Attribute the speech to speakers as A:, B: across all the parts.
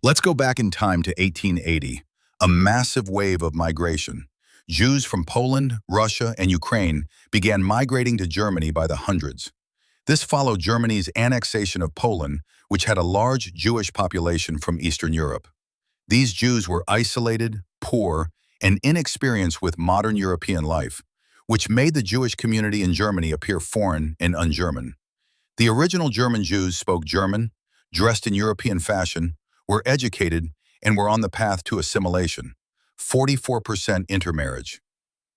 A: Let's go back in time to 1880, a massive wave of migration. Jews from Poland, Russia, and Ukraine began migrating to Germany by the hundreds. This followed Germany's annexation of Poland, which had a large Jewish population from Eastern Europe. These Jews were isolated, poor, and inexperienced with modern European life, which made the Jewish community in Germany appear foreign and un-German. The original German Jews spoke German, dressed in European fashion, were educated, and were on the path to assimilation. 44% intermarriage.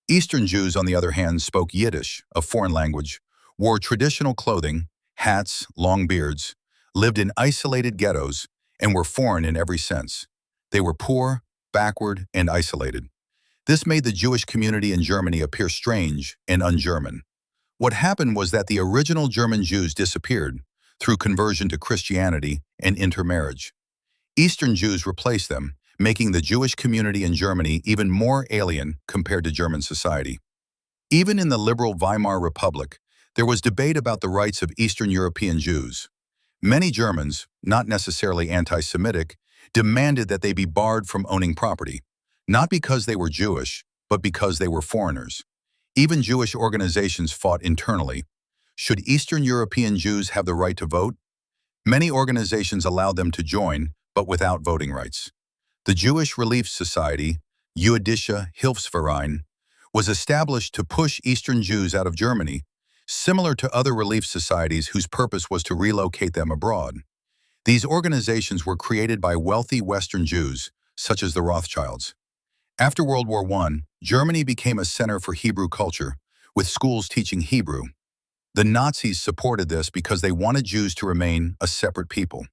A: Eastern Jews, on the other hand, spoke Yiddish, a foreign language, wore traditional clothing, hats, long beards, lived in isolated ghettos, and were foreign in every sense. They were poor, backward, and isolated. This made the Jewish community in Germany appear strange and un-German. What happened was that the original German Jews disappeared through conversion to Christianity and intermarriage. Eastern Jews replaced them, making the Jewish community in Germany even more alien compared to German society. Even in the liberal Weimar Republic, there was debate about the rights of Eastern European Jews. Many Germans, not necessarily anti-Semitic, demanded that they be barred from owning property, not because they were Jewish, but because they were foreigners. Even Jewish organizations fought internally. Should Eastern European Jews have the right to vote? Many organizations allowed them to join, but without voting rights. The Jewish Relief Society, Jüdische Hilfsverein, was established to push Eastern Jews out of Germany, similar to other relief societies whose purpose was to relocate them abroad. These organizations were created by wealthy Western Jews, such as the Rothschilds. After World War I, Germany became a center for Hebrew culture, with schools teaching Hebrew. The Nazis supported this because they wanted Jews to remain a separate people.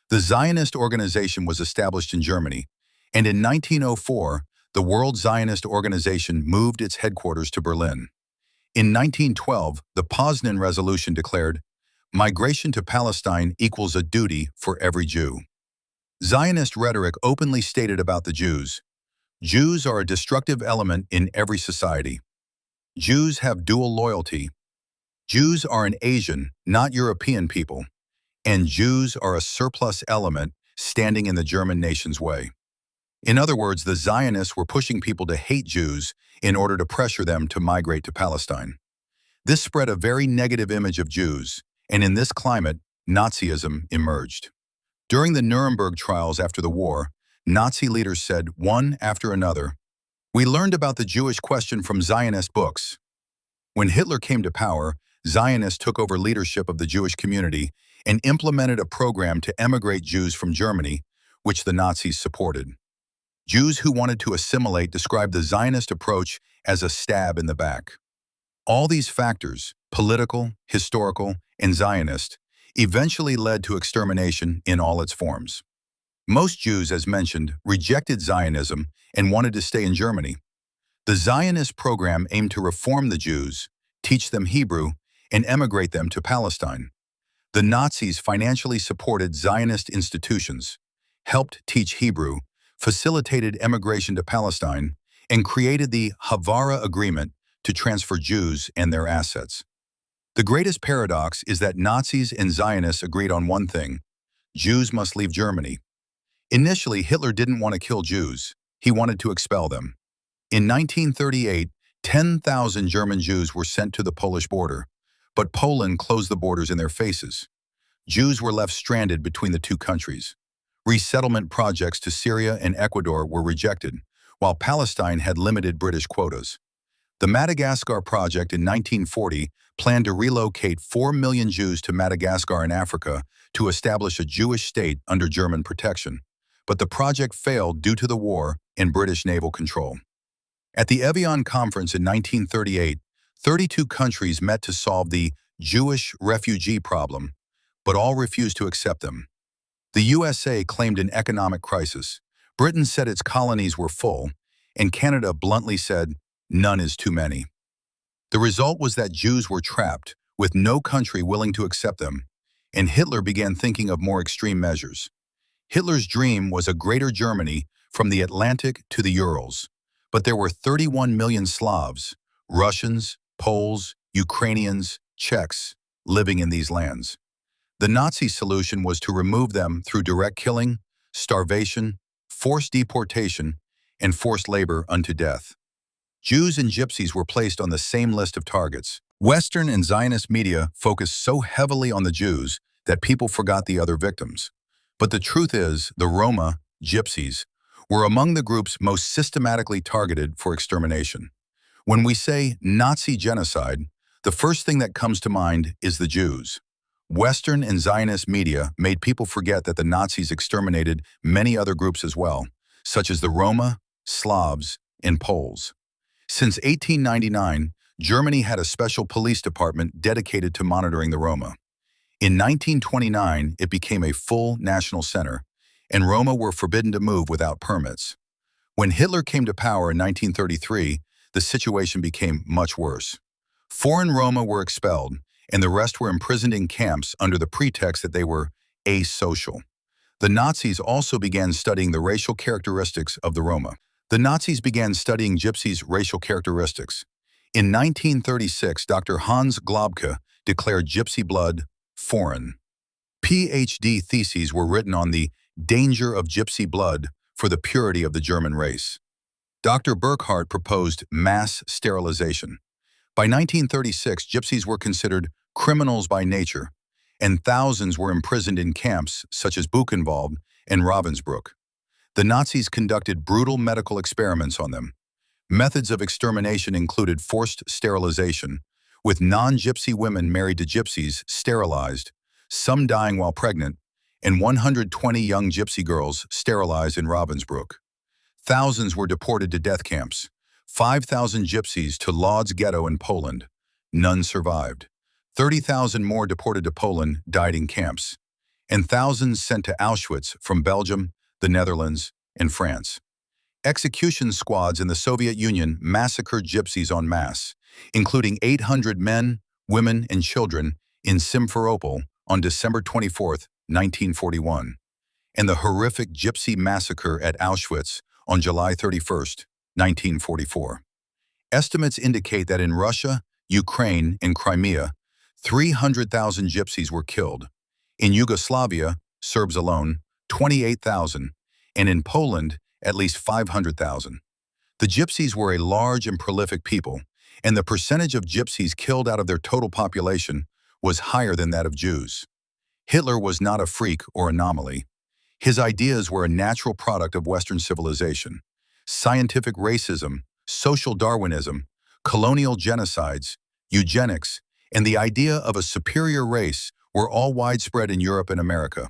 A: The Zionist organization was established in Germany, and in 1904, the World Zionist Organization moved its headquarters to Berlin. In 1912, the Poznan Resolution declared, "Migration to Palestine equals a duty for every Jew." Zionist rhetoric openly stated about the Jews, "Jews are a destructive element in every society. Jews have dual loyalty. Jews are an Asian, not European people. And Jews are a surplus element standing in the German nation's way." In other words, the Zionists were pushing people to hate Jews in order to pressure them to migrate to Palestine. This spread a very negative image of Jews, and in this climate, Nazism emerged. During the Nuremberg trials after the war, Nazi leaders said, one after another, "We learned about the Jewish question from Zionist books." When Hitler came to power, Zionists took over leadership of the Jewish community and implemented a program to emigrate Jews from Germany, which the Nazis supported. Jews who wanted to assimilate described the Zionist approach as a stab in the back. All these factors, political, historical, and Zionist, eventually led to extermination in all its forms. Most Jews, as mentioned, rejected Zionism and wanted to stay in Germany. The Zionist program aimed to reform the Jews, teach them Hebrew, and emigrate them to Palestine. The Nazis financially supported Zionist institutions, helped teach Hebrew, facilitated emigration to Palestine, and created the Havara Agreement to transfer Jews and their assets. The greatest paradox is that Nazis and Zionists agreed on one thing: Jews must leave Germany. Initially, Hitler didn't want to kill Jews. He wanted to expel them. In 1938, 10,000 German Jews were sent to the Polish border, but Poland closed the borders in their faces. Jews were left stranded between the two countries. Resettlement projects to Syria and Ecuador were rejected, while Palestine had limited British quotas. The Madagascar Project in 1940 planned to relocate 4 million Jews to Madagascar in Africa to establish a Jewish state under German protection, but the project failed due to the war and British naval control. At the Evian Conference in 1938, 32 countries met to solve the Jewish refugee problem, but all refused to accept them. The USA claimed an economic crisis, Britain said its colonies were full, and Canada bluntly said, "None is too many." The result was that Jews were trapped, with no country willing to accept them, and Hitler began thinking of more extreme measures. Hitler's dream was a greater Germany from the Atlantic to the Urals, but there were 31 million Slavs, Russians, Poles, Ukrainians, Czechs, living in these lands. The Nazi solution was to remove them through direct killing, starvation, forced deportation, and forced labor unto death. Jews and Gypsies were placed on the same list of targets. Western and Zionist media focused so heavily on the Jews that people forgot the other victims. But the truth is, the Roma, Gypsies, were among the groups most systematically targeted for extermination. When we say Nazi genocide, the first thing that comes to mind is the Jews. Western and Zionist media made people forget that the Nazis exterminated many other groups as well, such as the Roma, Slavs, and Poles. Since 1899, Germany had a special police department dedicated to monitoring the Roma. In 1929, it became a full national center, and Roma were forbidden to move without permits. When Hitler came to power in 1933, the situation became much worse. Foreign Roma were expelled, and the rest were imprisoned in camps under the pretext that they were asocial. The Nazis also began studying the racial characteristics of the Roma. The Nazis began studying Gypsies' racial characteristics. In 1936, Dr. Hans Globke declared Gypsy blood foreign. PhD theses were written on the danger of Gypsy blood for the purity of the German race. Dr. Burckhardt proposed mass sterilization. By 1936, Gypsies were considered criminals by nature, and thousands were imprisoned in camps such as Buchenwald and Ravensbrück. The Nazis conducted brutal medical experiments on them. Methods of extermination included forced sterilization, with non-Gypsy women married to Gypsies sterilized, some dying while pregnant, and 120 young Gypsy girls sterilized in Ravensbrück. Thousands were deported to death camps. 5,000 Gypsies to Lodz ghetto in Poland. None survived. 30,000 more deported to Poland died in camps, and thousands sent to Auschwitz from Belgium, the Netherlands, and France. Execution squads in the Soviet Union massacred Gypsies en masse, including 800 men, women, and children in Simferopol on December 24, 1941, and the horrific Gypsy massacre at Auschwitz on July 31, 1944. Estimates indicate that in Russia, Ukraine, and Crimea, 300,000 Gypsies were killed. In Yugoslavia, Serbs alone, 28,000, and in Poland, at least 500,000. The Gypsies were a large and prolific people, and the percentage of Gypsies killed out of their total population was higher than that of Jews. Hitler was not a freak or anomaly. His ideas were a natural product of Western civilization. Scientific racism, social Darwinism, colonial genocides, eugenics, and the idea of a superior race were all widespread in Europe and America.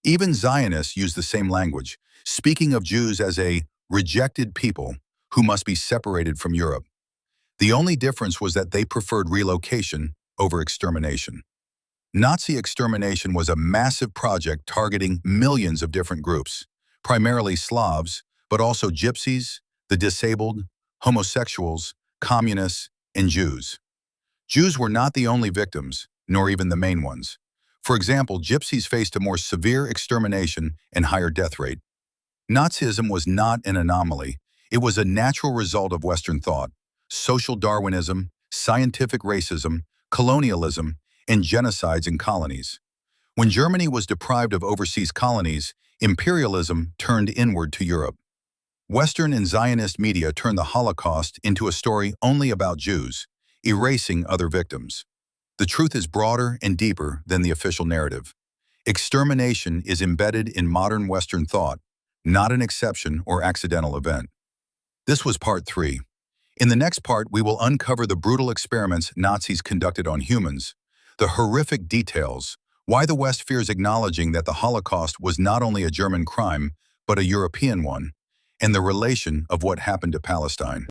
A: Even Zionists used the same language, speaking of Jews as a rejected people who must be separated from Europe. The only difference was that they preferred relocation over extermination. Nazi extermination was a massive project targeting millions of different groups, primarily Slavs, but also Gypsies, the disabled, homosexuals, communists, and Jews. Jews were not the only victims, nor even the main ones. For example, Gypsies faced a more severe extermination and higher death rate. Nazism was not an anomaly. It was a natural result of Western thought, social Darwinism, scientific racism, colonialism, and genocides in colonies. When Germany was deprived of overseas colonies, imperialism turned inward to Europe. Western and Zionist media turned the Holocaust into a story only about Jews, erasing other victims. The truth is broader and deeper than the official narrative. Extermination is embedded in modern Western thought, not an exception or accidental event. This was part 3. In the next part, we will uncover the brutal experiments Nazis conducted on humans, the horrific details, why the West fears acknowledging that the Holocaust was not only a German crime, but a European one, and the relation of what happened to Palestine.